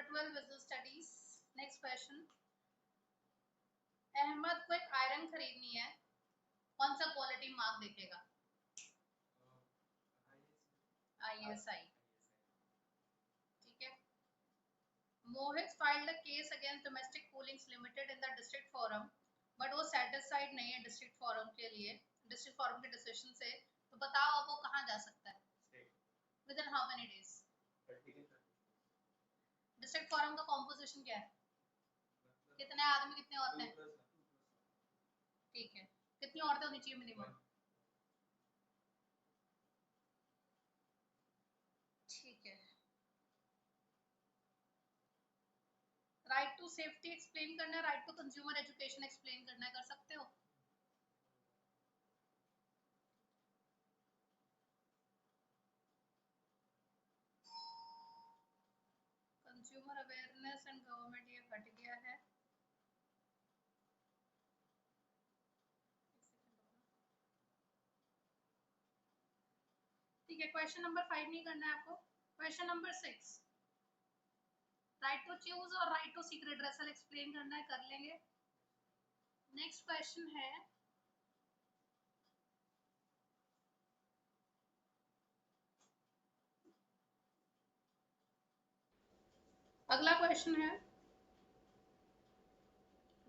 Chapter 12 business studies. Next question, Ahmad को एक iron खरीदनी है, कौन सा क्वालिटी मार्क देखेगा? ISI। ठीक है। Mohit filed a case against domestic coolings limited in the district forum, but वो सेटिस्फाइड नहीं है डिस्ट्रिक्ट फोरम के लिए, डिस्ट्रिक्ट फोरम के डिसीजन से। तो बताओ अब वो कहाँ जा सकता है? With in how many days? District forum का कॉम्पोजिशन क्या है? कितने आदमी, कितने औरतें? ठीक है। कितनी औरतें होनी चाहिए मिनिमम? ठीक है। राइट टू सेफ्टी एक्सप्लेन करना है, right to consumer education explain करना है, कर सकते हो? कंज्यूमर अवेयरनेस एंड गवर्नमेंट, ये हट गया है। ठीक है, क्वेश्चन नंबर 5 नहीं करना है आपको। Question number 6, right to choose और right to seek redressal explain करना है, कर लेंगे। नेक्स्ट क्वेश्चन है, अगला क्वेश्चन है,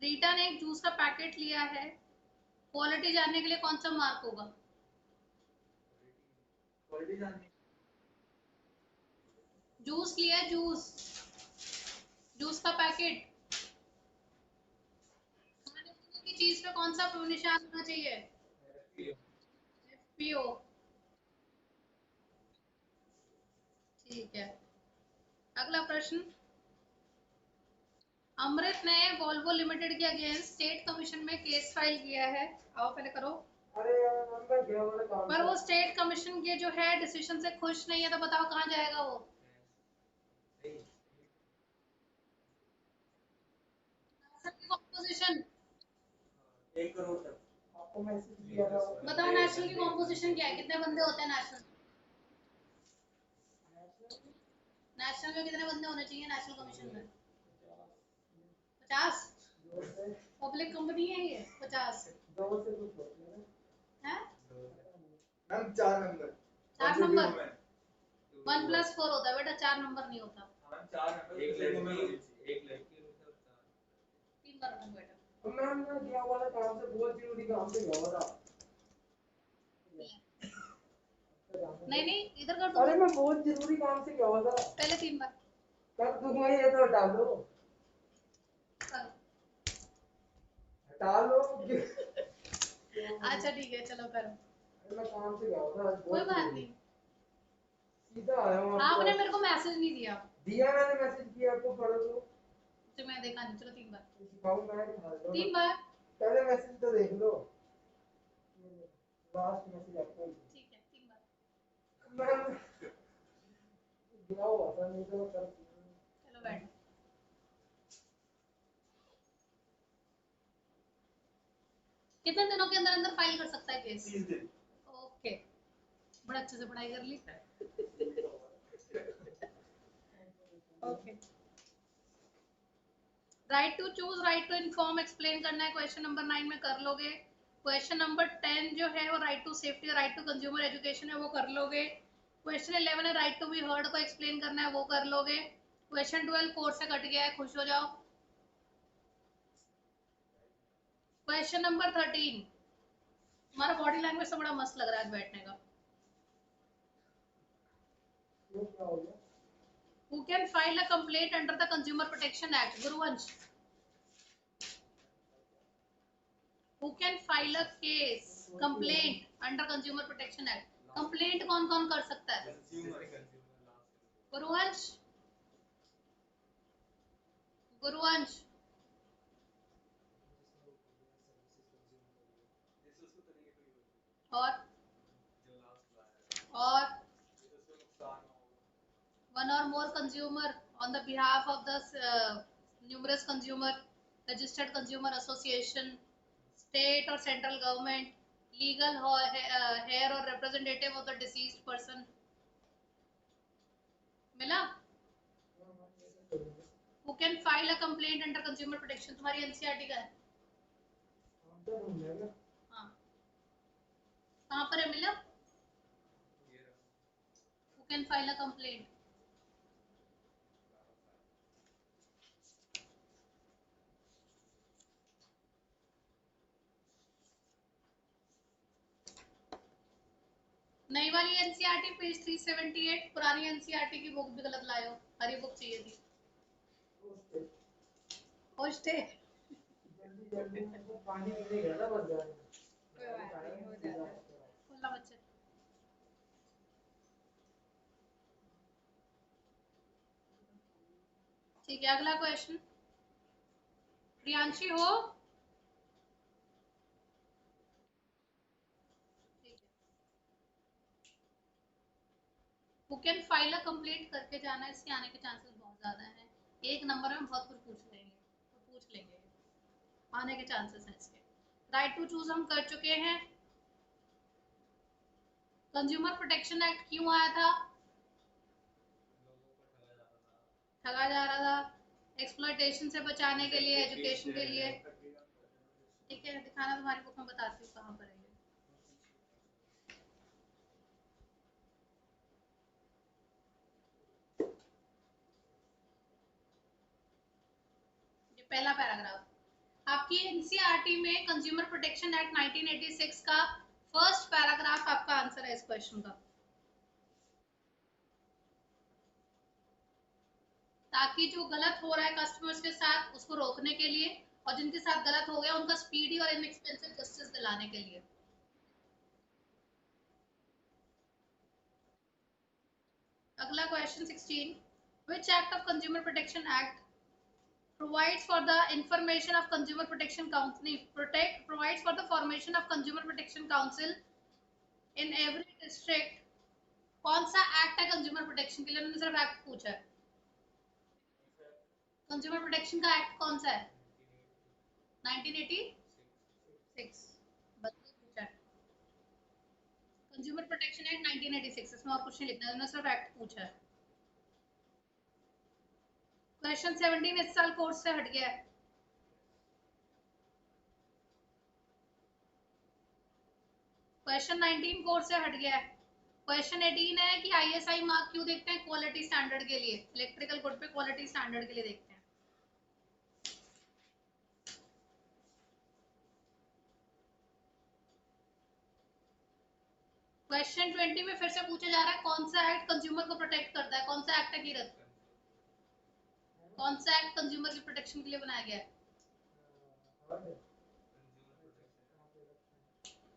रीटा ने एक जूस का पैकेट लिया है, क्वालिटी जानने के लिए कौन सा मार्क होगा? क्वालिटी जानने, जूस लिया है, जूस, जूस का पैकेट, खाने पीने की चीज पे कौन सा निशान होना चाहिए? FPO। ठीक है। अगला प्रश्न, अमृत ने वोल्वो लिमिटेड के अगेंस्ट स्टेट कमीशन में केस फाइल किया है। आओ पहले करो। पर वो स्टेट कमीशन के जो है डिसीजन से खुश नहीं है, तो बताओ कहाँ जाएगा वो? कॉम्पोजिशन 1 करोड़ तक आपको मैसेज किया था। बताओ नेशनल की कॉम्पोजिशन क्या है, कितने बंदे होते हैं नेशनल? नेशनल में कितने बंदे होने चाहिए नेशनल कमीशन में? 50। पब्लिक कंपनी है ये। 50 2 से कुछ होते हैं। मैम 4 नंबर, 4 नंबर 1+4 होता है बेटा, 4 नंबर नहीं होता। 4 नंबर, एक लड़की और 3 बार बेटा। मैम मैं दिया वाला काम से बहुत जरूरी काम से गया था। नहीं नहीं, इधर कर दो। अरे मैं बहुत जरूरी काम से गया था पहले 3 बार। कर दूंगा, ये तो हटा दो, हटा लो। अच्छा ठीक है, चलो करो। मैं काम से गया था, कोई बात नहीं, सीधा आया हूं। आपने मेरे को मैसेज नहीं दिया। दिया मैंने मैसेज किया, आपको पढ़ो तो मैं देखा नहीं। चलो 3 बार सिखाऊं, मैं 3 बार। पहले मैसेज तो देख लो, लास्ट मैसेज आपको। ठीक है 3 बार मैं दिया हुआ था, नहीं तो कर। चलो बैठ। कितने दिनों के अंदर अंदर फाइल कर सकता है केस? 30 दिन। ओके, बड़ा अच्छे से पढ़ाई कर ली। Okay, right to choose, right to inform explain करना है, क्वेश्चन नंबर 9 में कर लोगे। क्वेश्चन नंबर 10 जो है वो राइट टू सेफ्टी और राइट टू कंज्यूमर एजुकेशन है, वो कर लोगे। क्वेश्चन 11 है राइट टू बी हर्ड को एक्सप्लेन करना है, वो कर लोगे। क्वेश्चन 12 कोर्स से कट गया है, खुश हो जाओ। क्वेश्चन नंबर 13, हमारा बॉडी लैंग्वेज से बड़ा मस्त लग रहा है बैठने का। Who can file a complaint under the Consumer Protection Act? Guruvansh. Who can file a case complaint under Consumer Protection Act? Complaint कौन कौन कर सकता है? गुरुवंश, गुरुवंश। और one or more consumer on the behalf of the numerous consumer, registered consumer association, state or central government, legal hair or representative of the deceased person. मिला? Who can file a complaint under consumer protection? तुम्हारी NCERT का है? हाँ, कहाँ पर है मिला? Who can file a complaint? नई वाली एनसीईआरटी पेज 378, पुरानी एनसीईआरटी की बुक भी गलत लाए हो, हरी बुक चाहिए थी। खोजते पानी नहीं गया ना बस खोलना बच्चे। ठीक है, अगला क्वेश्चन प्रियांशी हो। Who can file a complaint करके जाना, इसके आने के चांसेस बहुत ज्यादा हैं। एक नंबर में बहुत कुछ पूछ लेंगे, आने के चांसेस हैं इसके। राइट टू चूज हम कर चुके हैं। कंज्यूमर प्रोटेक्शन एक्ट क्यों आया था? ठगा जा रहा था, एक्सप्लॉयटेशन से बचाने के लिए, एजुकेशन के लिए। ठीक है, दिखाना तुम्हारी बुक में बताती हूँ कहाँ पर है ये पहला पैराग्राफ आपकी एनसीईआरटी में कंज्यूमर प्रोटेक्शन एक्ट 1986 का फर्स्ट पैराग्राफ आपका आंसर है इस क्वेश्चन का। ताकि जो गलत हो रहा है कस्टमर्स के साथ उसको रोकने के लिए, और जिनके साथ गलत हो गया उनका स्पीडी और इनएक्सपेंसिव जस्टिस दिलाने के लिए। अगला question 16, which act of consumer protection act provides for the information of consumer protection council provides for the formation of consumer protection council in every district। कौन सा एक्ट है कंज्यूमर प्रोटेक्शन के लिए? उन्होंने सिर्फ एक्ट पूछा है। कंज्यूमर प्रोटेक्शन का एक्ट कौन सा है? 1986। बच्चे पूछा है कंज्यूमर प्रोटेक्शन एक्ट 1986, इसमें और कुछ नहीं लिखना है, उन्होंने सिर्फ एक्ट पूछा है। क्वेश्चन 17 इस साल कोर्स से हट गया है। क्वेश्चन 19 कोर्स से हट गया है। क्वेश्चन 18 है कि आईएसआई मार्क क्यों देखते हैं? क्वालिटी स्टैंडर्ड के लिए, इलेक्ट्रिकल गुड पे क्वालिटी स्टैंडर्ड के लिए देखते हैं। क्वेश्चन 20 में फिर से पूछा जा रहा है कौन सा एक्ट कंज्यूमर को प्रोटेक्ट करता है? कौन सा एक्ट है कीरत? कौन सा एक्ट कंज्यूमर की प्रोटेक्शन के लिए बनाया गया है?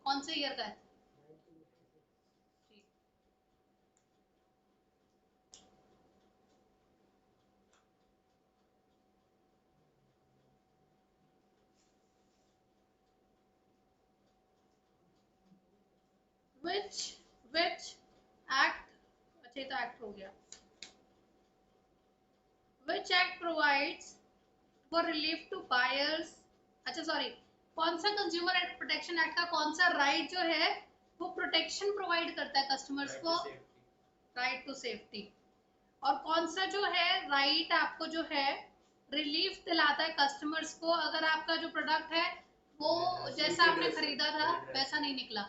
कौन से ईयर का है? which which act, अच्छा ये तो एक्ट हो गया। which act provides for relief to buyers, अच्छा सॉरी, कौन सा कंज्यूमर प्रोटेक्शन एक्ट का कौन सा राइट जो है वो प्रोटेक्शन प्रोवाइड करता है कस्टमर्स को? Right to safety. और कौन सा जो है राइट आपको जो है रिलीफ दिलाता है कस्टमर्स को अगर आपका जो प्रोडक्ट है वो जैसा आपने खरीदा था वैसा नहीं निकला?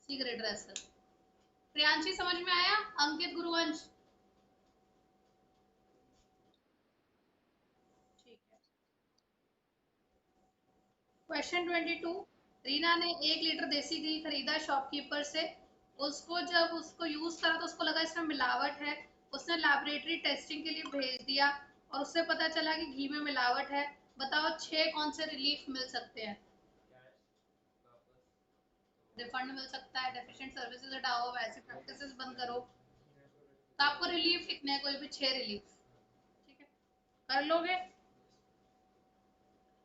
Secret dresser. प्रियांशी समझ में आया? अंकित गुरुवंश? ठीक है। क्वेश्चन 22, रीना ने 1 लीटर देसी घी खरीदा शॉपकीपर से। उसको जब उसको यूज करा तो उसको लगा इसमें मिलावट है। उसने लैबोरेटरी टेस्टिंग के लिए भेज दिया और उससे पता चला कि घी में मिलावट है। बताओ 6 कौन से रिलीफ मिल सकते हैं? रिफंड मिल सकता है, डेफिशिएंट सर्विसेज हटाओ, वैसी प्रैक्टिसेस बंद करो। तो आपको रिलीफ लिखने हैं, कोई भी 6 रिलीफ। ठीक है, कर लोगे?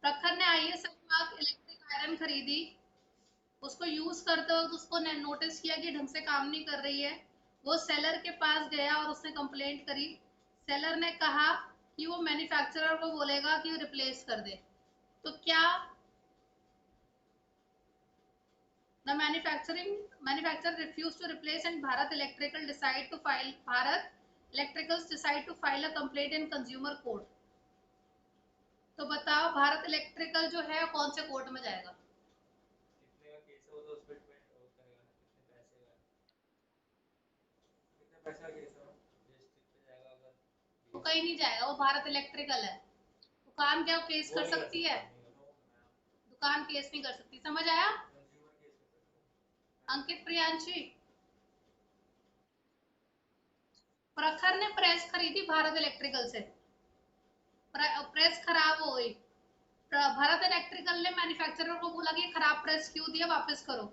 प्रखर ने आईएसआई मार्क इलेक्ट्रिक आयरन खरीदी। उसको यूज करते वक्त उसको नोटिस किया कि ढंग से काम नहीं कर रही है। वो सेलर के पास गया और उसने कंप्लेंट करी। सेलर ने कहा कि वो मैन्युफैक्चरर को बोलेगा कि रिप्लेस कर दे। तो क्या the manufacturer refuse to replace and Bharat electrical decide to file Bharat electricals decide to file a complaint in consumer court. तो बताओ भारत इलेक्ट्रिकल जो है कौन से कोर्ट में जाएगा? कितने का केस है वो तो उस पे डिपेंड करेगा ना, कितने पैसे का, कितने पैसे का केस है, डिस्ट्रिक्ट पे जाएगा अगर। वो कहीं नहीं जाएगा, वो भारत इलेक्ट्रिकल है। दुकान क्या केस वो कर नहीं कर सकती है? सकता, नहीं होगा मैम। दुकान केस नहीं कर सकती, समझ आया? कंज्यूमर केस कर सकता अंकित, प्रियांशी, प्रखर ने प्रेस खरीदी भारत इलेक्ट्रिकल से, प्रेस खराब हो गई, भारत इलेक्ट्रिकल ने मैन्युफैक्चरर को बोला कि खराब प्रेस क्यों दिया, वापस करो।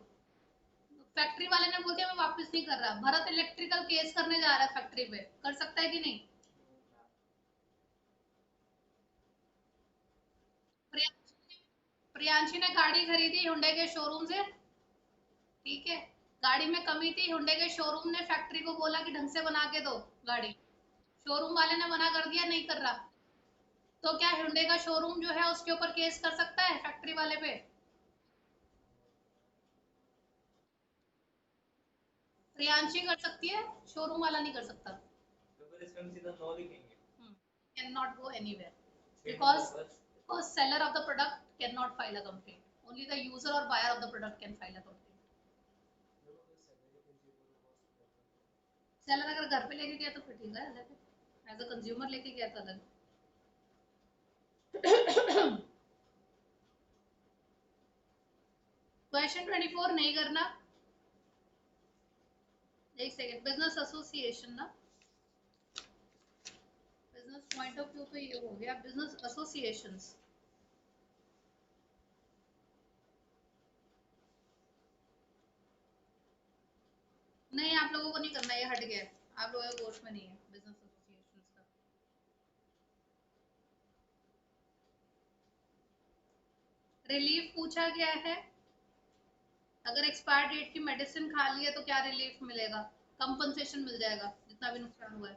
फैक्ट्री वाले ने बोल दिया मैं वापस नहीं कर रहा, भारत इलेक्ट्रिकल केस करने जा रहा है फैक्ट्री पे, कर सकता है कि नहीं? प्रियांशी ने गाड़ी खरीदी हुंडई के शोरूम से, ठीक है, गाड़ी में कमी थी, हुंडई के शोरूम ने फैक्ट्री को बोला कि ढंग से बना के दो गाड़ी, शोरूम वाले ने मना कर दिया, नहीं कर रहा, तो क्या हुंडई का शोरूम जो है उसके ऊपर केस कर सकता है फैक्ट्री वाले पे? प्रियांशी कर सकती है, शोरूम वाला नहीं कर सकता। तो फिर इसमें हम सीधा नो लिखेंगे। Can not go anywhere because seller of the product cannot file a complaint, only the user or buyer of the product can file a complaint। Seller अगर घर पे लेके गया तो फिर ठीक है, अलग है, एज अ कंज्यूमर लेके गया तो अलग। क्वेश्चन 24 नहीं करना, एक सेकंड, बिजनेस एसोसिएशन ना, बिजनेस पॉइंट ऑफ व्यू तो ये हो गया, बिजनेस एसोसिएशंस। नहीं आप लोगों को नहीं करना, ये हट गया, आप लोगों के कोर्स में नहीं है बिजनेस एसोसिएशंस का। रिलीफ पूछा गया है, अगर एक्सपायर डेट की मेडिसिन खा ली है तो क्या रिलीफ मिलेगा? कंपनसेशन मिल जाएगा जितना भी नुकसान हुआ है।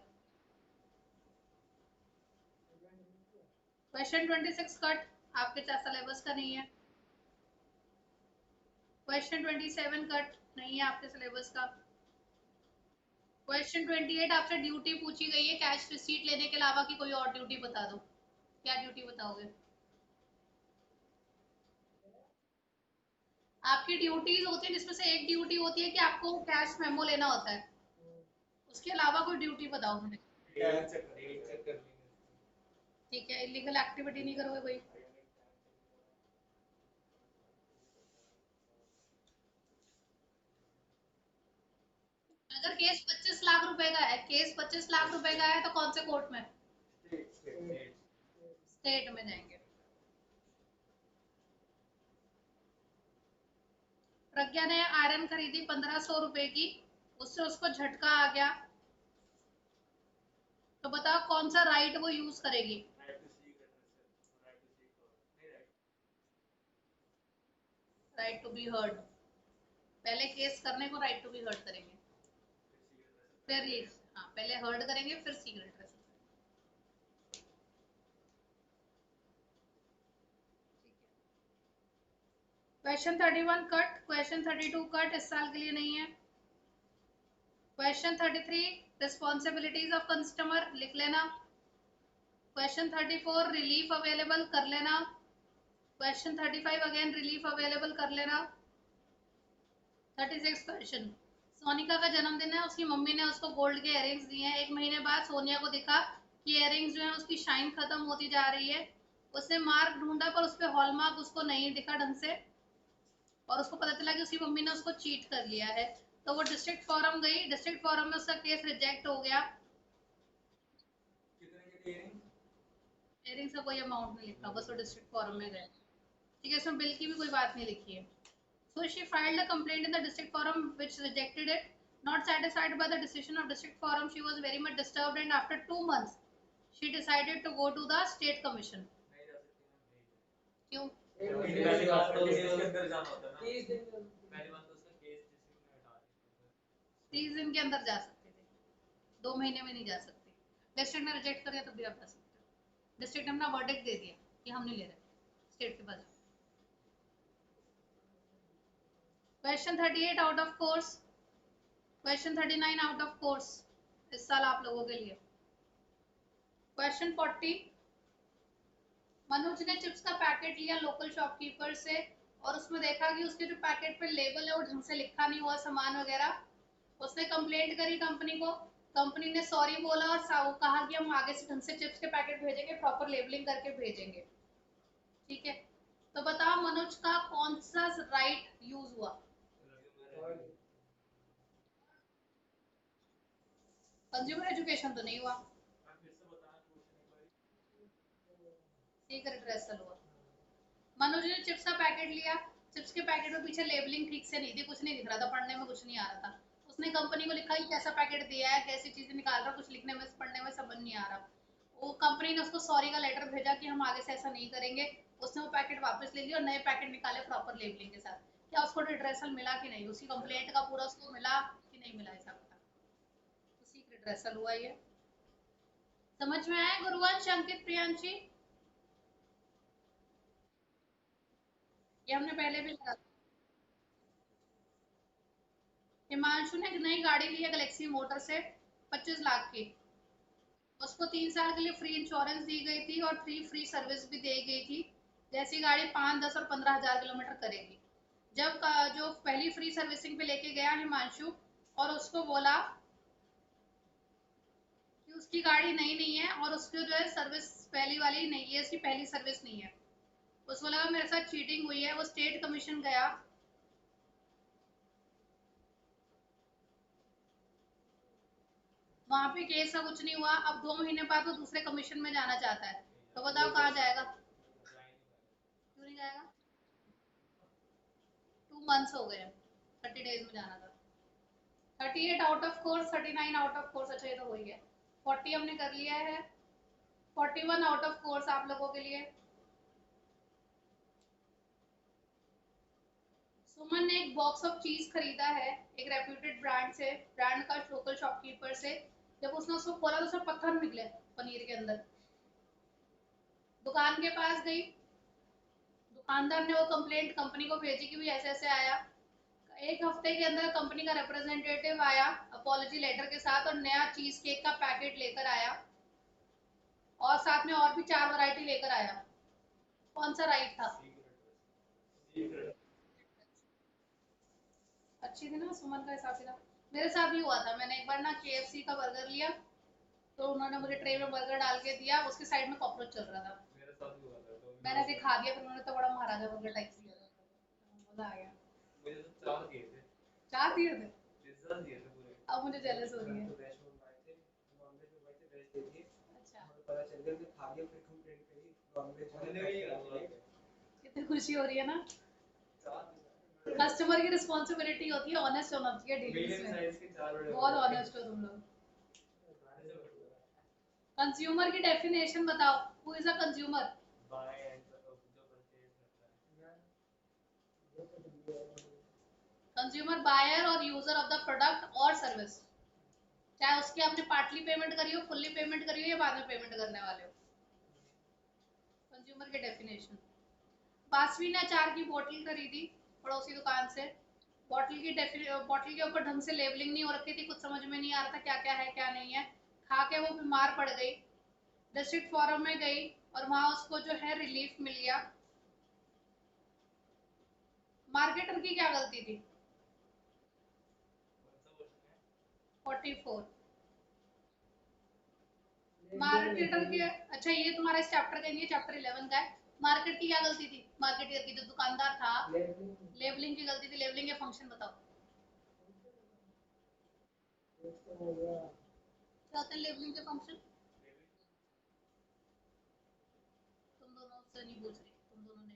क्वेश्चन 26 कट, आपके साथ सिलेबस का नहीं है। क्वेश्चन 27 कट, नहीं है आपके सिलेबस का। क्वेश्चन 28 आपसे ड्यूटी पूछी गई है, कैश रिसीट लेने के अलावा की कोई और ड्यूटी बता दो, क्या ड्यूटी बताओगे? आपकी ड्यूटीज होती है जिसमें से एक ड्यूटी होती है कि आपको कैश मेमो लेना होता है, उसके अलावा कोई ड्यूटी बताओ मुझे। ठीक है, इलीगल एक्टिविटी नहीं करोगे कोई? अगर केस 25 लाख रुपए का है, केस 25 लाख रुपए का है तो कौन से कोर्ट में? स्टेट में जाएंगे। प्रज्ञा ने आयरन खरीदी 1500 रुपए की, उससे उसको झटका आ गया, तो बताओ कौन सा राइट वो यूज करेगी? राइट टू बी हर्ड, पहले केस करने को राइट टू बी हर्ड करेंगे, फिर हाँ पहले हर्ड करेंगे फिर सीक्रेट रह सकते हैं। क्वेश्चन 31 कट, क्वेश्चन 32 कट, इस साल के लिए नहीं है। क्वेश्चन 33 रिस्पॉन्सिबिलिटीज ऑफ कस्टमर लिख लेना। क्वेश्चन 34 रिलीफ अवेलेबल कर लेना। क्वेश्चन 35 अगेन रिलीफ अवेलेबल कर लेना। 36 क्वेश्चन, सोनिका का जन्मदिन है, उसकी मम्मी ने उसको गोल्ड के इयररिंग्स दिए हैं, एक महीने बाद सोनिया को दिखा कि इयररिंग्स जो है उसकी शाइन खत्म होती जा रही है, उसने मार्क ढूंढा पर उस पर हॉलमार्क उसको नहीं दिखा ढंग से, और उसको पता चला कि उसकी मम्मी ने उसको चीट कर लिया है, तो वो डिस्ट्रिक्ट फॉरम गई, डिस्ट्रिक्ट फॉरम में उसका केस रिजेक्ट हो गया। इयररिंग्स का कोई अमाउंट नहीं लिखा, बस वो डिस्ट्रिक्ट फॉरम में गए, ठीक है, इसमें बिल की भी कोई बात नहीं लिखी है। So she filed a complaint in the district forum which rejected it. Not satisfied by the decision of district forum, she was very much disturbed and after 2 months she decided to go to the state commission. क्यों? 30 दिन के अंदर जा सकते थे, 2 महीने में नहीं जा सकते। डिस्ट्रिक्ट ने रिजेक्ट कर दिया तब भी आप जा सकते हो, डिस्ट्रिक्ट ने अपना वर्डिक्ट दे दिया कि हम नहीं ले रहे, स्टेट के पास। Question 38 out of course, question 39 out of course, इस साल आप लोगों के लिए। क्वेश्चन 40, मनोज ने चिप्स का पैकेट लिया लोकल शॉपकीपर से और उसमें देखा कि उसके जो पैकेट पे लेबल है वो ढंग से लिखा नहीं हुआ सामान वगैरह। उसने कंप्लेंट करी कंपनी को, कंपनी ने सॉरी बोला और कहा कि हम आगे से ढंग से चिप्स के पैकेट भेजेंगे, प्रॉपर लेबलिंग करके भेजेंगे। ठीक है, तो बताओ मनोज का कौन सा राइट यूज हुआ? कंज्यूमर एजुकेशन तो नहीं हुआ, सीक्रेट रेसल हुआ। मनोज ने चिप्स का पैकेट लिया, चिप्स के पैकेट में पीछे लेबलिंग ठीक से नहीं थी, कुछ नहीं दिख रहा था, पढ़ने में कुछ नहीं आ रहा था। उसने कंपनी को लिखा कि कैसा पैकेट दिया है, कैसी चीजें निकाल रहा, कुछ लिखने में पढ़ने में समझ नहीं आ रहा। वो कंपनी ने उसको सॉरी का लेटर भेजा कि हम आगे से ऐसा नहीं करेंगे। उसने वो पैकेट वापस ले लिया और नए पैकेट निकाले प्रॉपर लेबलिंग के साथ। क्या उसको रिड्रेसल मिला कि नहीं, उसकी कंप्लेंट का पूरा उसको मिला कि नहीं मिला, ऐसा पता। तो सीक्रेट रिड्रेसल हुआ ये। समझ में आया गुरुवंश, अंकित, प्रियांशी? ये हमने पहले भी लगा। हिमांशु ने एक नई गाड़ी ली है गैलेक्सी मोटर से 25 लाख की। उसको 3 साल के लिए फ्री इंश्योरेंस दी गई थी और फ्री सर्विस भी दी गई थी। जैसी गाड़ी 5, 10 और 15 हज़ार किलोमीटर करेगी। जब जो पहली फ्री सर्विसिंग पे लेके गया हिमांशु और उसको बोला कि उसकी गाड़ी नई नहीं है और उसकी जो है सर्विस पहली वाली नहीं है, इसकी पहली सर्विस नहीं है। उसको लगा मेरे साथ चीटिंग हुई है, वो स्टेट कमीशन गया। वहां पे केस का कुछ नहीं हुआ। अब 2 महीने बाद वो दूसरे कमीशन में जाना चाहता है, तो बताओ कहाँ जाएगा? क्यों नहीं जाएगा? 2 मंथ्स हो गए, 30 डेज में जाना था। 38 out of course, 39 out of course, अच्छा ये तो हो ही गया। 40 हमने कर लिया है। 41 आउट ऑफ कोर्स आप लोगों के लिए। सुमन ने एक बॉक्स ऑफ चीज खरीदा है एक रेप्यूटेड ब्रांड से, ब्रांड का लोकल शॉपकीपर से। जब उसने उसको खोला तो उसमें पत्थर निकले पनीर के अंदर। दुकान के पास गई, दुकानदार ने वो कंप्लेंट कंपनी को भेजी कि भाई ऐसे ऐसे आया। 1 हफ्ते के अंदर कंपनी का रिप्रेजेंटेटिव आया अपॉलजी लेटर के साथ और नया चीज केक का पैकेट लेकर आया और साथ में और भी 4 वैरायटी लेकर आया। कौन सा राइट था? अच्छी थी ना सुमन का हिसाब किताब? मेरे साथ भी हुआ था, मैंने एक बार ना KFC का बर्गर लिया तो उन्होंने मुझे ट्रे में बर्गर डाल के दिया, उसके साइड में कॉकरोच चल रहा था। मेरे साथ भी हुआ था, तो मैंने दिखा दिया, फिर उन्होंने तो बड़ा महाराजा बर्गर टाइप दिया था, मजा आ गया। मुझे तो 4 दिए थे, 4 दिए थे? पिज्जा दिए थे पूरे। अब मुझे जेलस हो रही है। तो वैष्णो मंगाए थे, नॉनवेज मंगाए थे, वेज दे दिए। अच्छा, हमें पता चल गया कि खा लिया, फिर कंप्लेंट करी नॉनवेज हमने वाले भी पैक करा करके ले गए। कितनी खुशी हो रही है ना। 4 कस्टमर की रिस्पॉन्सिबिलिटी होती है, ऑनेस्ट होना चाहिए डीलिंग्स मीडियम में। साइज के 4 बड़े बहुत ऑनेस्ट हो तुम लोग। ऐसे बढ़ता है। कंज्यूमर की डेफिनेशन बताओ, who is a consumer? Buy and जो परचेज करता है। कंज्यूमर बायर और यूजर ऑफ द प्रोडक्ट और सर्विस, चाहे उसकी आपने पार्टली पेमेंट करी हो, फुल्ली पेमेंट करी हो या बाद में पेमेंट करने वाले हो। कंज्यूमर की डेफिनेशन। बासवी ने अचार की बोतल खरीदी पड़ोसी दुकान से। बोतल के ऊपर ढंग से लेबलिंग नहीं हो रखी थी, कुछ समझ में नहीं आ रहा था क्या क्या है क्या नहीं है। खा के वो बीमार पड़ गई, डिस्ट्रिक्ट फोरम में गई और वहां उसको जो है रिलीफ मिल गया। मार्केटर की क्या गलती थी? कौन सा क्वेश्चन है? 44। मार्केटर की, अच्छा ये तुम्हारा इस चैप्टर का नहीं है, चैप्टर 11 का है। मार्केट की क्या गलती थी? मार्केटर की, जो दुकानदार था, लेबलिंग की गलती थी। लेबलिंग के फंक्शन बताओ क्या होते हैं लेबलिंग के फंक्शन? तुम दोनों से नहीं पूछ रही, तुम दोनों ने।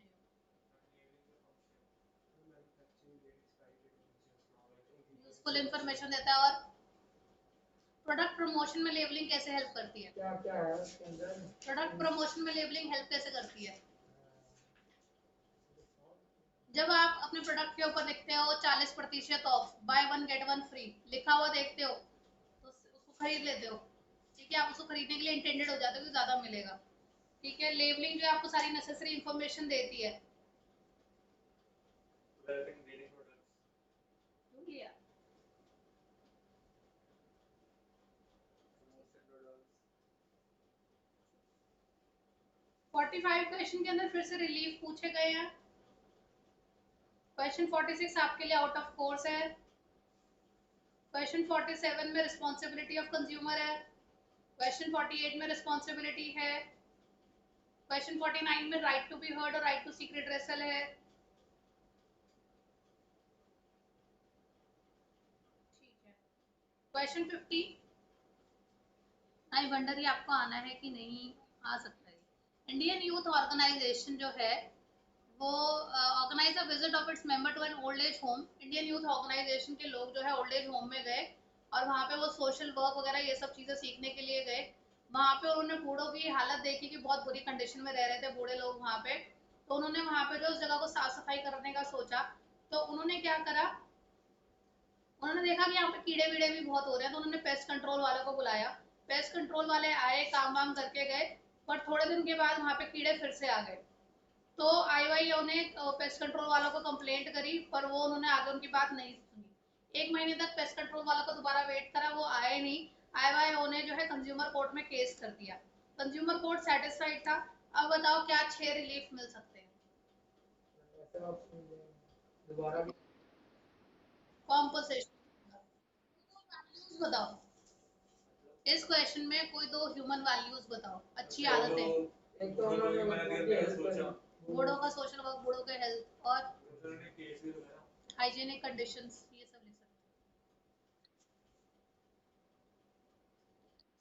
यूजफुल इंफॉर्मेशन देता है। और प्रोडक्ट प्रमोशन में लेबलिंग कैसे हेल्प करती है? क्या क्या है उसके अंदर? प्रोडक्ट प्रमोशन में लेबलिंग हेल्प कैसे करती है? जब आप अपने प्रोडक्ट के ऊपर देखते हो 40% ऑफ, बाय 1 गेट 1 फ्री लिखा हुआ देखते हो तो उसको खरीद लेते हो। ठीक है, आप उसको खरीदने के लिए इंटेंडेड हो जाते हो कि ज्यादा मिलेगा। ठीक है, लेबलिंग जो आपको सारी नेसेसरी इंफॉर्मेशन देती है। Developing dairy products. क्यों लिया? 45 क्वेश्चन के अंदर फिर से रिलीफ पूछे गए हैं। क्वेश्चन 46 आपके लिए आउट ऑफ कोर्स है। क्वेश्चन 47 में रिस्पॉन्सिबिलिटी ऑफ कंज्यूमर है। क्वेश्चन 48 में रिस्पॉन्सिबिलिटी है। क्वेश्चन 49 में राइट टू बी हर्ड और राइट टू सीक रिड्रेसल है। ठीक है। क्वेश्चन 50 आई वंडर, ये आपको आना है कि नहीं, आ सकता है। इंडियन यूथ ऑर्गेनाइजेशन जो है वो organise a visit of its member to an old age home. Indian youth organisation के लोग जो है ओल्ड एज होम में गए और वहाँ पे वो सोशल वर्क वगैरह ये सब चीज़ें सीखने के लिए गए। वहाँ पे उन्होंने बूढ़ों की हालत देखी कि बहुत बुरी कंडीशन में रह रहे थे बूढ़े लोग वहाँ पे। तो उन्होंने वहाँ पे जो उस जगह को साफ सफाई करने का सोचा। तो उन्होंने क्या करा, उन्होंने देखा कि यहाँ पे कीड़े वीड़े भी बहुत हो रहे हैं। तो उन्होंने पेस्ट कंट्रोल वालों को बुलाया। पेस्ट कंट्रोल वाले आए, काम वाम करके गए, पर थोड़े दिन के बाद वहाँ पे कीड़े फिर से आ गए। तो आईवाईओ ने पेस्ट कंट्रोल वालों को कंप्लेंट करी, पर वो उन्होंने आगे उनकी बात नहीं सुनी। 1 महीने तक पेस्ट कंट्रोल वालों को दोबारा वेट करा, वो आए नहीं। आईवाईओ ने जो है कंज्यूमर कोर्ट में केस कर दिया। कंज्यूमर कोर्ट सेटिस्फाइड था। अब बताओ क्या 6 रिलीफ मिल सकते हैं? दोबारा भी कॉम्पोजिशन बताओ। इस क्वेश्चन में कोई 2 ह्यूमन वैल्यूज बताओ, अच्छी आदतें। एक तो उन्होंने बूढ़ों का सोशल वर्क, बूढ़ों के हेल्थ और हाइजीनिक कंडीशंस, ये सब लिख सकते हैं।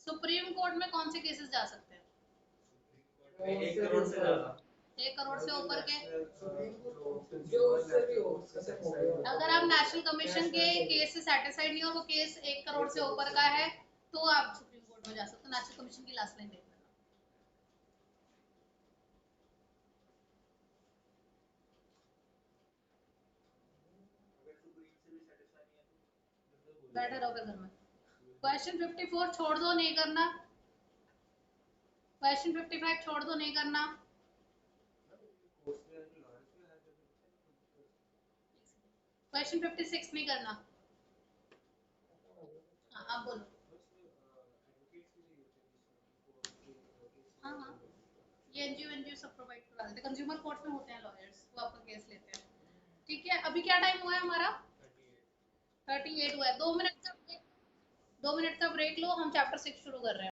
सुप्रीम कोर्ट में कौन से केसेस जा सकते हैं? 1 करोड़ से ज्यादा। 1 करोड़ से ऊपर के। जो उससे भी हो सकता है। अगर आप नेशनल कमीशन के केस से सेटिस्फाइड नहीं हो, वो केस 1 करोड़ से ऊपर का है, तो आप सुप्रीम कोर्ट में जा सकते हो। नेशनल कमीशन की लास्ट लाइन देख लेना। बैठे रहो फिर घर में। क्वेश्चन 54 छोड़ दो, नहीं करना। क्वेश्चन 55 छोड़ दो, नहीं करना। क्वेश्चन 56 नहीं करना। हाँ आप बोलो। हाँ हाँ, ये एनजीओ सब प्रोवाइड करा देते हैं। कंज्यूमर कोर्ट में होते हैं लॉयर्स, वो आपका केस लेते हैं। ठीक है, अभी क्या टाइम हुआ है हमारा? 38 हुआ है। 2 मिनट का ब्रेक लो, हम चैप्टर 6 शुरू कर रहे हैं।